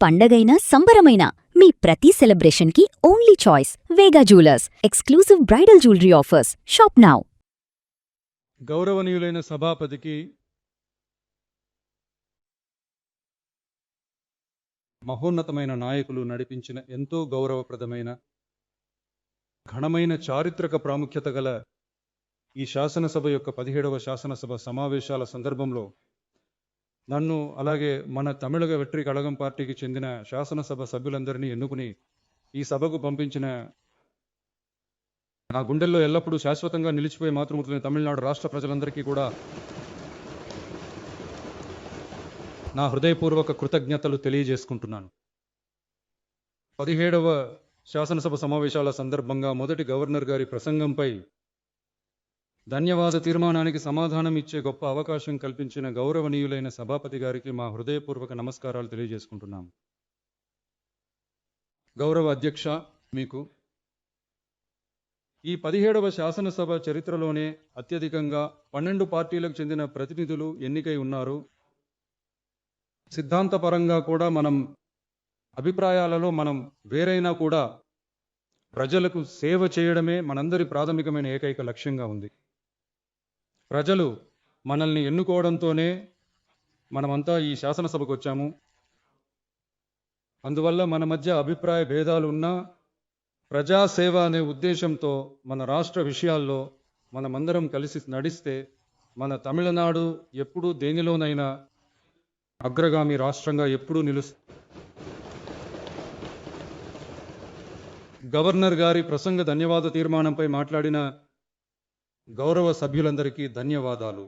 పండగైనా సంబరమైనా మీ ప్రతి సెలబ్రేషన్కి only choice Vega jewellers exclusive bridal jewellery offers shop now. గౌరవనీయులైన సభాపతికి, మహోన్నతమైన నాయకులు నడిపించిన ఎంతో గౌరవప్రదమైన ఘనమైన చారిత్రక ప్రాముఖ్యత గల ఈ శాసనసభ యొక్క 17వ శాసనసభ సమావేశాల సందర్భంలో నన్ను, అలాగే మన తమిళగ వెట్రి కళగం పార్టీకి చెందిన శాసనసభ సభ్యులందరినీ ఎన్నుకుని ఈ సభకు పంపించిన నా గుండెల్లో ఎల్లప్పుడూ శాశ్వతంగా నిలిచిపోయే మాతృమూర్తులైన తమిళనాడు రాష్ట్ర ప్రజలందరికీ కూడా నా హృదయపూర్వక కృతజ్ఞతలు తెలియజేసుకుంటున్నాను. 17వ శాసనసభ సమావేశాల సందర్భంగా మొదటి గవర్నర్ గారి ప్రసంగంపై ధన్యవాద తీర్మానానికి సమాధానం ఇచ్చే గొప్ప అవకాశం కల్పించిన గౌరవనీయులైన సభాపతి గారికి మా హృదయపూర్వక నమస్కారాలు తెలియజేసుకుంటున్నాము. గౌరవ అధ్యక్ష, మీకు ఈ 17వ శాసనసభ చరిత్రలోనే అత్యధికంగా 12 పార్టీలకు చెందిన ప్రతినిధులు ఎన్నికై ఉన్నారు. సిద్ధాంతపరంగా కూడా మనం అభిప్రాయాలలో మనం వేరైనా కూడా ప్రజలకు సేవ చేయడమే మనందరి ప్రాథమికమైన ఏకైక లక్ష్యంగా ఉంది. ప్రజలు మనల్ని ఎన్నుకోవడంతోనే మనమంతా ఈ శాసనసభకు వచ్చాము. అందువల్ల మన మధ్య అభిప్రాయ భేదాలు ఉన్నా ప్రజాసేవ అనే ఉద్దేశంతో మన రాష్ట్ర విషయాల్లో మనమందరం కలిసి నడిస్తే మన తమిళనాడు ఎప్పుడూ దేనిలోనైనా అగ్రగామి రాష్ట్రంగా ఎప్పుడూ గవర్నర్ గారి ప్రసంగ ధన్యవాద తీర్మానంపై మాట్లాడిన గౌరవ సభ్యులందరికీ ధన్యవాదాలు.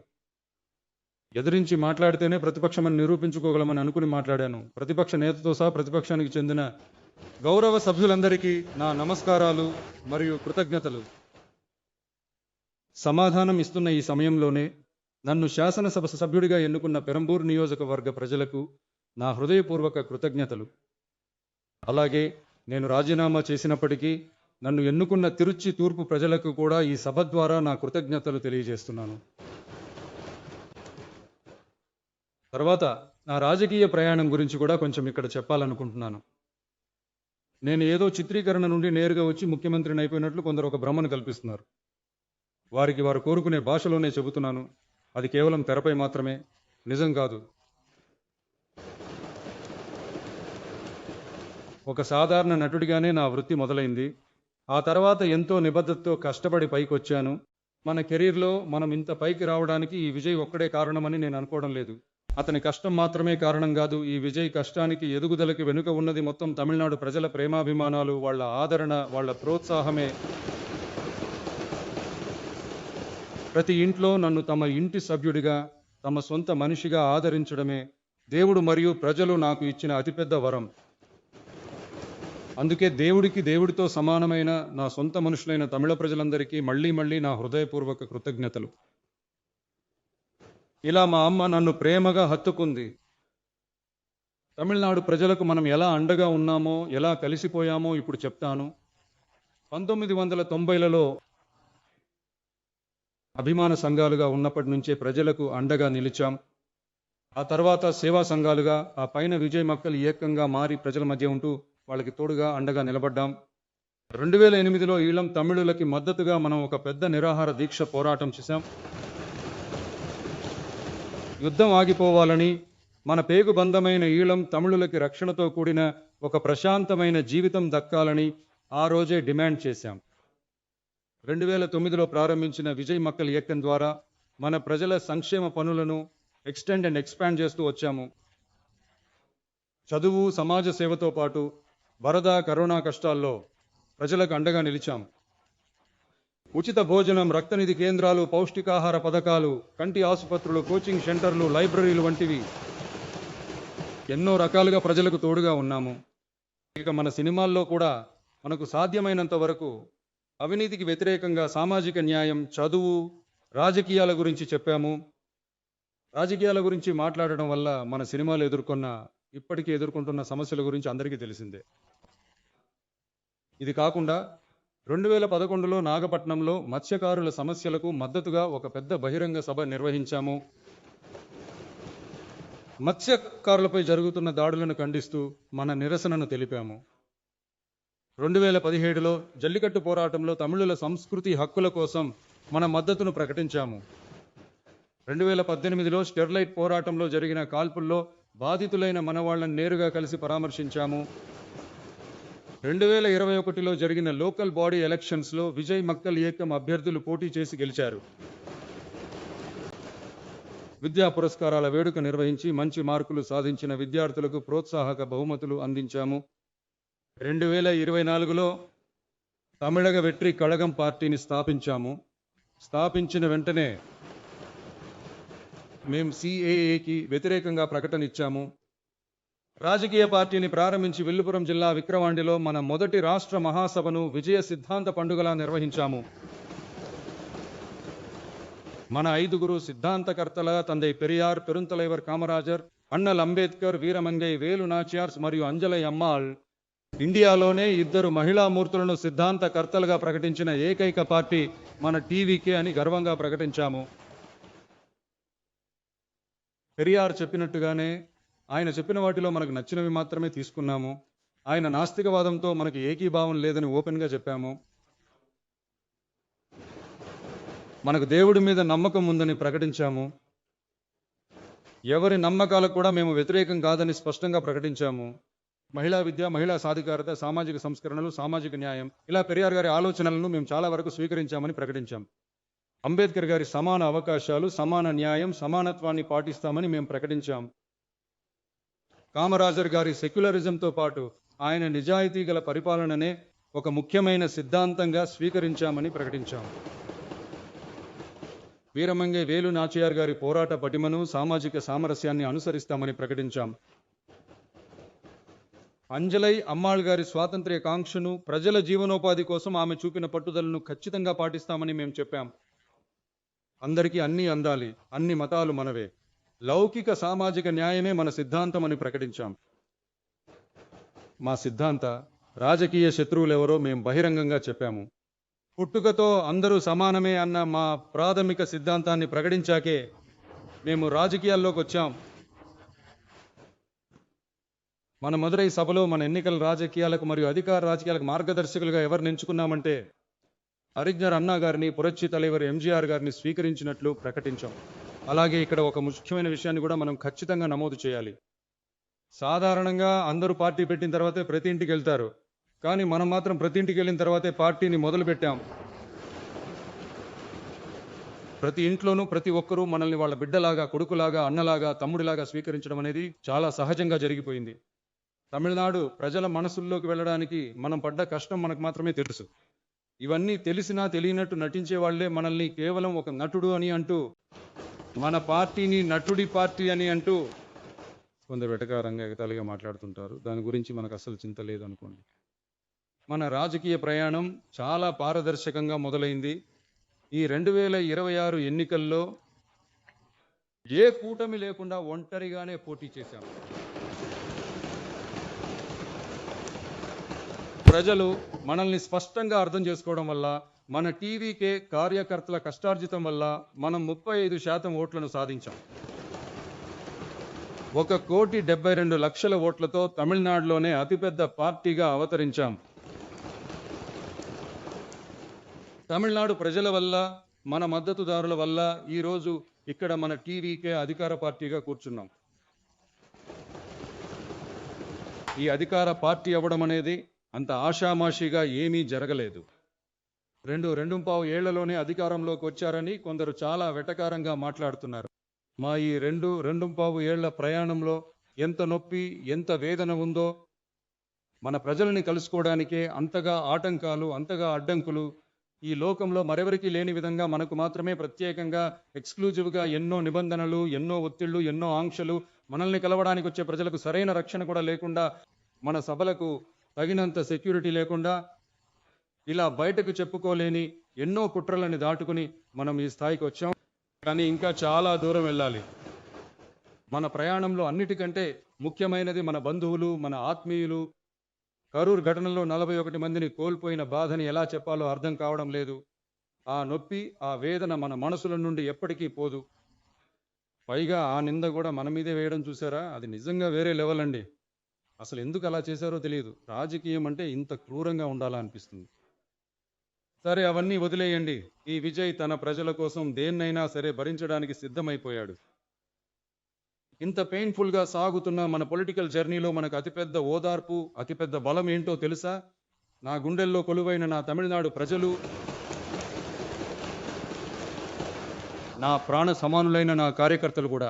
ఎదిరించి మాట్లాడితేనే ప్రతిపక్షమని నిరూపించుకోగలమని అనుకుని మాట్లాడాను. ప్రతిపక్ష నేతతో సహా ప్రతిపక్షానికి చెందిన గౌరవ సభ్యులందరికీ నా నమస్కారాలు మరియు కృతజ్ఞతలు. సమాధానం ఇస్తున్న ఈ సమయంలోనే నన్ను శాసనసభ సభ్యుడిగా ఎన్నుకున్న పెరంబూర్ నియోజకవర్గ ప్రజలకు నా హృదయపూర్వక కృతజ్ఞతలు. అలాగే నేను రాజీనామా చేసినప్పటికీ నన్ను ఎన్నుకున్న తిరుచి తూర్పు ప్రజలకు కూడా ఈ సభ ద్వారా నా కృతజ్ఞతలు తెలియజేస్తున్నాను. తర్వాత నా రాజకీయ ప్రయాణం గురించి కూడా కొంచెం ఇక్కడ చెప్పాలనుకుంటున్నాను. నేను ఏదో చిత్రీకరణ నుండి నేరుగా వచ్చి ముఖ్యమంత్రిని అయిపోయినట్లు కొందరు ఒక భ్రమను కల్పిస్తున్నారు. వారికి వారు కోరుకునే భాషలోనే చెబుతున్నాను. అది కేవలం తెరపై మాత్రమే, నిజం కాదు. ఒక సాధారణ నటుడిగానే నా వృత్తి మొదలైంది. ఆ తర్వాత ఎంతో నిబద్ధతతో కష్టపడి పైకి వచ్చాను. మన కెరీర్లో మనం ఇంత పైకి రావడానికి ఈ విజయ్ ఒక్కడే కారణమని నేను అనుకోవడం లేదు. అతని కష్టం మాత్రమే కారణం కాదు. ఈ విజయ్ కష్టానికి, ఎదుగుదలకి వెనుక ఉన్నది మొత్తం తమిళనాడు ప్రజల ప్రేమాభిమానాలు, వాళ్ళ ఆదరణ, వాళ్ళ ప్రోత్సాహమే. ప్రతి ఇంట్లో నన్ను తమ ఇంటి సభ్యుడిగా, తమ సొంత మనిషిగా ఆదరించడమే దేవుడు మరియు ప్రజలు నాకు ఇచ్చిన అతిపెద్ద వరం. అందుకే దేవుడితో సమానమైన నా సొంత మనుషులైన తమిళ ప్రజలందరికీ మళ్ళీ మళ్ళీ నా హృదయపూర్వక కృతజ్ఞతలు. ఇలా మా అమ్మ నన్ను ప్రేమగా హత్తుకుంది. తమిళనాడు ప్రజలకు మనం ఎలా అండగా ఉన్నామో, ఎలా కలిసిపోయామో ఇప్పుడు చెప్తాను. 1990లలో అభిమాన సంఘాలుగా ఉన్నప్పటి నుంచే ప్రజలకు అండగా నిలిచాం. ఆ తర్వాత సేవా సంఘాలుగా, ఆ పైన విజయ్ మక్కలు ఏకంగా మారి ప్రజల మధ్య ఉంటూ వాళ్ళకి తోడుగా అండగా నిలబడ్డాం. 2008లో ఈళం తమిళులకి మద్దతుగా మనం ఒక పెద్ద నిరాహార దీక్ష పోరాటం చేశాం. యుద్ధం ఆగిపోవాలని, మన పేగుబంధమైన ఈళం తమిళులకి రక్షణతో కూడిన ఒక ప్రశాంతమైన జీవితం దక్కాలని ఆ రోజే డిమాండ్ చేశాం. 2009లో ప్రారంభించిన విజయ్ మక్కల్ ఇయక్కం ద్వారా మన ప్రజల సంక్షేమ పనులను ఎక్స్టెండ్ అండ్ ఎక్స్పాండ్ చేస్తూ వచ్చాము. చదువు, సమాజ సేవతో పాటు వరద, కరోనా కష్టాల్లో ప్రజలకు అండగా నిలిచాం. ఉచిత భోజనం, రక్తనిధి కేంద్రాలు, పౌష్టికాహార పథకాలు, కంటి ఆసుపత్రులు, కోచింగ్ సెంటర్లు, లైబ్రరీలు వంటివి ఎన్నో రకాలుగా ప్రజలకు తోడుగా ఉన్నాము. ఇక మన సినిమాల్లో కూడా మనకు సాధ్యమైనంత వరకు అవినీతికి వ్యతిరేకంగా సామాజిక న్యాయం, చదువు, రాజకీయాల గురించి చెప్పాము. రాజకీయాల గురించి మాట్లాడడం వల్ల మన సినిమాలు ఇప్పటికీ ఎదుర్కొంటున్న సమస్యల గురించి అందరికీ తెలిసిందే. ఇది కాకుండా 2011లో నాగపట్నంలో మత్స్యకారుల సమస్యలకు మద్దతుగా ఒక పెద్ద బహిరంగ సభ నిర్వహించాము. మత్స్యకారులపై జరుగుతున్న దాడులను ఖండిస్తూ మన నిరసనను తెలిపాము. 2017లో జల్లికట్టు పోరాటంలో తమిళుల సంస్కృతి హక్కుల కోసం మన మద్దతును ప్రకటించాము. 2018లో స్టెర్లైట్ పోరాటంలో జరిగిన కాల్పుల్లో బాధితులైన మనవాళ్లను నేరుగా కలిసి పరామర్శించాము. 2021లో జరిగిన లోకల్ బాడీ ఎలక్షన్స్లో విజయ్ మక్కల్ ఏకం అభ్యర్థులు పోటీ చేసి గెలిచారు. విద్యా పురస్కారాల వేడుక నిర్వహించి మంచి మార్కులు సాధించిన విద్యార్థులకు ప్రోత్సాహక బహుమతులు అందించాము. 2024లో తమిళగ వెట్రి కళగం పార్టీని స్థాపించాము. స్థాపించిన వెంటనే మేము CAAకి వ్యతిరేకంగా ప్రకటన ఇచ్చాము. రాజకీయ పార్టీని ప్రారంభించి విల్లుపురం జిల్లా విక్రవాండిలో మన మొదటి రాష్ట్ర మహాసభను విజయ సిద్ధాంత పండుగలా నిర్వహించాము. మన 5గురు సిద్ధాంతకర్తల తందై పెరియార్, పెరుంతలైవర్ కామరాజర్, అన్నల్ అంబేద్కర్, వీరమంగై వేలు నాచియార్స్ మరియు అంజలై అమ్మాళ్ ఇండియాలోనే 2 మహిళా మూర్తులను సిద్ధాంతకర్తలుగా ప్రకటించిన ఏకైక పార్టీ మన TVK అని గర్వంగా ప్రకటించాము. పెరియార్ చెప్పినట్టుగానే ఆయన చెప్పిన వాటిలో మనకు నచ్చినవి మాత్రమే తీసుకున్నాము. ఆయన నాస్తికవాదంతో మనకు ఏకీభావం లేదని ఓపెన్గా చెప్పాము. మనకు దేవుడి మీద నమ్మకం ఉందని ప్రకటించాము. ఎవరి నమ్మకాలకు కూడా మేము వ్యతిరేకం కాదని స్పష్టంగా ప్రకటించాము. మహిళా విద్య, మహిళా సాధికారత, సామాజిక సంస్కరణలు, సామాజిక న్యాయం, ఇలా పెరియార్ గారి ఆలోచనలను మేము చాలా వరకు స్వీకరించామని ప్రకటించాం. అంబేద్కర్ గారి సమాన అవకాశాలు, సమాన న్యాయం, సమానత్వాన్ని పాటిస్తామని మేము ప్రకటించాం. కామరాజర్ గారి సెక్యులరిజంతో పాటు ఆయన నిజాయితీ గల పరిపాలననే ఒక ముఖ్యమైన సిద్ధాంతంగా స్వీకరించామని ప్రకటించాం. వీరమంగై వేలు నాచియార్ గారి పోరాట పటిమను, సామాజిక సామరస్యాన్ని అనుసరిస్తామని ప్రకటించాం. అంజలై అమ్మాళ్ గారి స్వాతంత్ర్య కాంక్షను, ప్రజల జీవనోపాధి కోసం ఆమె చూపిన పట్టుదలను ఖచ్చితంగా పాటిస్తామని మేము చెప్పాం. అందరికీ అన్నీ అందాలి, అన్ని మతాలు మనవే, లౌకిక సామాజిక న్యాయమే మన సిద్ధాంతం అని ప్రకటించాం. మా సిద్ధాంత రాజకీయ శత్రువులెవరో మేము బహిరంగంగా చెప్పాము. పుట్టుకతో అందరూ సమానమే అన్న మా ప్రాథమిక సిద్ధాంతాన్ని ప్రకటించాకే మేము రాజకీయాల్లోకి వచ్చాం. మన మదురై సభలో మన ఎన్నికల రాజకీయాలకు మరియు అధికార రాజకీయాలకు మార్గదర్శకులుగా ఎవరిని ఎంచుకున్నామంటే అరిజ్ఞర్ అన్నా గారిని, పురచ్చి తలైవర్ MGR గారిని స్వీకరించినట్లు ప్రకటించాం. అలాగే ఇక్కడ ఒక ముఖ్యమైన విషయాన్ని కూడా మనం ఖచ్చితంగా నమోదు చేయాలి. సాధారణంగా అందరూ పార్టీ పెట్టిన తర్వాతే ప్రతి ఇంటికి వెళ్తారు, కానీ మనం మాత్రం ప్రతి ఇంటికి వెళ్ళిన తర్వాతే పార్టీని మొదలు పెట్టాం. ప్రతి ఇంట్లోనూ ప్రతి ఒక్కరూ మనల్ని వాళ్ళ బిడ్డలాగా, కొడుకులాగా, అన్నలాగా, తమ్ముడిలాగా స్వీకరించడం అనేది చాలా సహజంగా జరిగిపోయింది. తమిళనాడు ప్రజల మనసుల్లోకి వెళ్ళడానికి మనం పడ్డ కష్టం మనకు మాత్రమే తెలుసు. ఇవన్నీ తెలిసినా తెలియనట్టు నటించే వాళ్లే మనల్ని కేవలం ఒక నటుడు అని అంటూ, మన పార్టీని నటుడి పార్టీ అని అంటూ కొందరు వెటకారంగా ఎగతాళిగా మాట్లాడుతుంటారు. దాని గురించి మనకు అసలు చింత లేదు అనుకోండి. మన రాజకీయ ప్రయాణం చాలా పారదర్శకంగా మొదలైంది. ఈ 2026 ఎన్నికల్లో ఏ కూటమి లేకుండా ఒంటరిగానే పోటీ చేశాం. ప్రజలు మనల్ని స్పష్టంగా అర్థం చేసుకోవడం వల్ల, మన TVK కార్యకర్తల కష్టార్జితం వల్ల మనం 35% ఓట్లను సాధించాం. 1,72,00,000 ఓట్లతో తమిళనాడులోనే అతిపెద్ద పార్టీగా అవతరించాం. తమిళనాడు ప్రజల వల్ల, మన మద్దతుదారుల వల్ల ఈరోజు ఇక్కడ మన TVK అధికార పార్టీగా కూర్చున్నాం. ఈ అధికార పార్టీ అవ్వడం అనేది అంత ఆషామాషిగా ఏమీ జరగలేదు. 2.25 ఏళ్లలోనే అధికారంలోకి వచ్చారని కొందరు చాలా వెటకారంగా మాట్లాడుతున్నారు. మా ఈ 2.25 ఏళ్ల ప్రయాణంలో ఎంత నొప్పి, ఎంత వేదన ఉందో, మన ప్రజల్ని కలుసుకోవడానికే అంతగా ఆటంకాలు, అంతగా అడ్డంకులు ఈ లోకంలో మరెవరికీ లేని విధంగా మనకు మాత్రమే ప్రత్యేకంగా ఎక్స్క్లూజివ్గా ఎన్నో నిబంధనలు, ఎన్నో ఒత్తిళ్లు, ఎన్నో ఆంక్షలు, మనల్ని కలవడానికి వచ్చే ప్రజలకు సరైన రక్షణ కూడా లేకుండా, మన సభలకు తగినంత సెక్యూరిటీ లేకుండా, ఇలా బయటకు చెప్పుకోలేని ఎన్నో కుట్రలని దాటుకుని మనం ఈ స్థాయికి వచ్చాం. కానీ ఇంకా చాలా దూరం వెళ్ళాలి. మన ప్రయాణంలో అన్నిటికంటే ముఖ్యమైనది మన బంధువులు, మన ఆత్మీయులు. కరూర్ ఘటనలో 41 మందిని కోల్పోయిన బాధని ఎలా చెప్పాలో అర్థం కావడం లేదు. ఆ నొప్పి, ఆ వేదన మన మనసుల నుండి ఎప్పటికీ పోదు. పైగా ఆ నింద కూడా మన మీదే వేయడం చూసారా? అది నిజంగా వేరే లెవెల్ అండి. అసలు ఎందుకు అలా చేశారో తెలియదు. రాజకీయం అంటే ఇంత క్రూరంగా ఉండాలా అనిపిస్తుంది. సరే అవన్నీ వదిలేయండి. ఈ విజయ్ తన ప్రజల కోసం దేన్నైనా సరే భరించడానికి సిద్ధమైపోయాడు. ఇంత పెయిన్ఫుల్గా సాగుతున్న మన పొలిటికల్ జర్నీలో మనకు అతిపెద్ద ఓదార్పు, అతిపెద్ద బలం ఏంటో తెలుసా? నా గుండెల్లో కొలువైన నా తమిళనాడు ప్రజలు, నా ప్రాణ సమానులైన నా కార్యకర్తలు కూడా.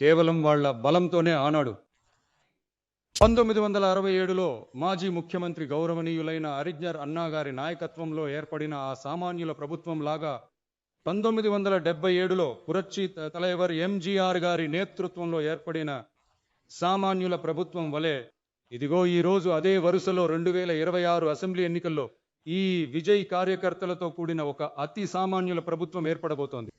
కేవలం వాళ్ళ బలంతోనే ఆనాడు 1967లో మాజీ ముఖ్యమంత్రి గౌరవనీయులైన అరిజ్ఞర్ అన్నా గారి నాయకత్వంలో ఏర్పడిన ఆ సామాన్యుల ప్రభుత్వం లాగా 1977లో పురచ్చి తలైవర్ ఎంజీఆర్ గారి నేతృత్వంలో ఏర్పడిన సామాన్యుల ప్రభుత్వం వలె ఇదిగో ఈ రోజు అదే వరుసలో 2026 అసెంబ్లీ ఎన్నికల్లో ఈ విజయ్ కార్యకర్తలతో కూడిన ఒక అతి సామాన్యుల ప్రభుత్వం ఏర్పడబోతోంది.